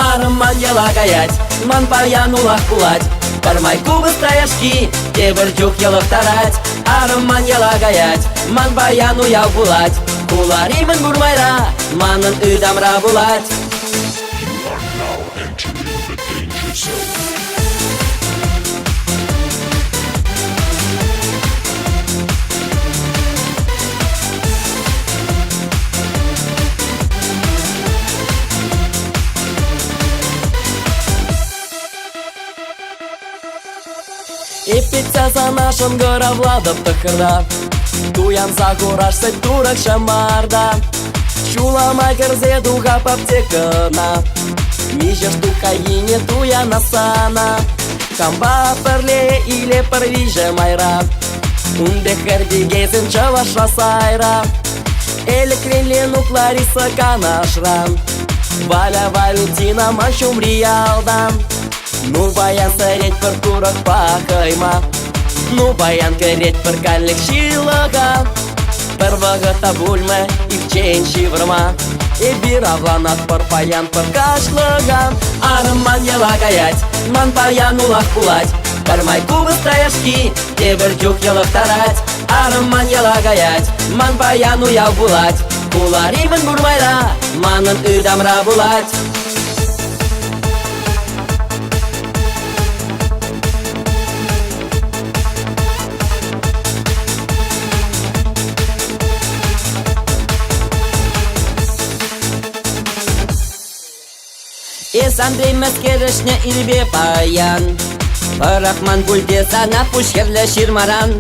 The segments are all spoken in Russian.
Арман ялагаять, ман паян улах кулать. Пармай кубы стаяшки, тебір жүк елықтарать. Арман ялагаять, ман паян уяу булать. Куларимын бурмайра, манын ыдамра булать. You are now entering the danger zone. И петя за нашим горовладом тахырда, туян за курашсы турак шамарда. Чуламай кірзе дуға паптекына, миже штука ине туя насана. Камба перле или первиже майра, унде хердигезен чаваша сайра. Элекренле нуклариса канашран, Валя Валентина мащум риалдан. Ну баян сареть пар турак пахайма, ну баян кереть пар каллик шилага. Первага табульме и вчень шиврма, и биравланат пар паян пар кашлага. Арман ялагаять, ман паян улах кулать. Пармай кубы стаяшки, тебір жүк елықтарать. Арман ялагаять, ман паян уяу булать. Куларимын бурмайра, манын ыдамра булать. Ес Андрей мәскерешне илбе паян, Парахман гульде сана пушхерле ширмаран.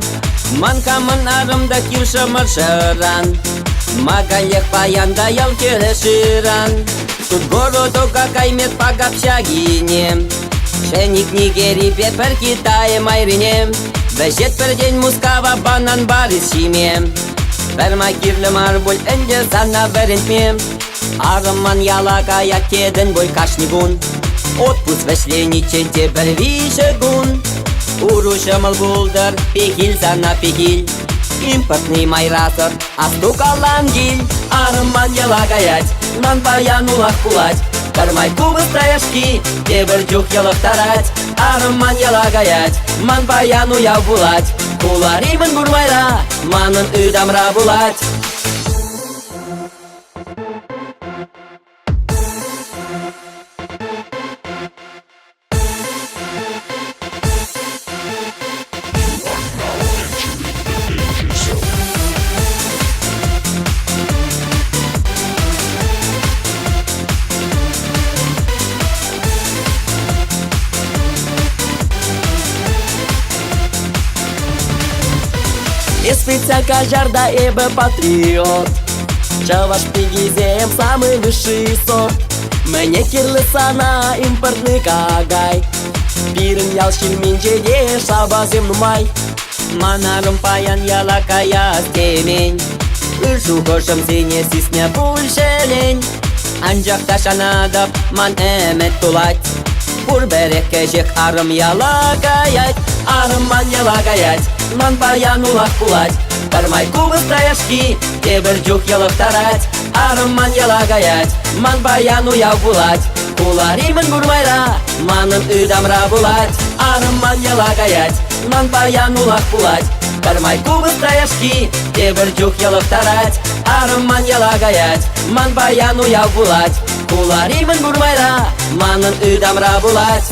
Манкамын арымда кирші мыршыран, Магаех паян да ял келеширан. Тут городу какаймет пагапшагине, Шеник Нигери пет пер Китае майрине. Вешет пер день мускава банан барис шиме, Перма кирле марбуль энде сана верентме. Арман ялагая кеден бой кашнигун, Отпуск вешленичен тебір вишегун. Урушамал булдар пихил сана пихил, Импортный майрасыр астукалан гиль. Арман ялагаять, ман паян улах кулать. Пармай кубы стаяшки, тебір жүк елықтарать. Арман ялагаять, ман паян уяу булать. Куларимын бурмайра, манын ыдамра булать. Из спецака жарда эбе патриот, Чаваш пигизем самый высший сорт. Мне кирлы сана импортный кагай, Пирин ял шилминче де шабазем нумай. Манарым паян ялакая темень, Иршу кошам сине сисне пульшелень. Анжак ташанадап ман эмет тулать, Бурберек кежек арым ялакаять. Арман ялагаять, ман паян улах кулать. Пармай кубы стаяшки, тебір жүк елықтарать. Арман ялагаять, ман паян уяу булать. Куларимын бурмайра, манын ыдамра булать. Арман ялагаять, ман паян улах кулать. Пармай кубы стаяшки, тебір жүк елықтарать. Арман ялагаять, ман паян уяу булать. Куларимын бурмайра, манын ыдамра булать.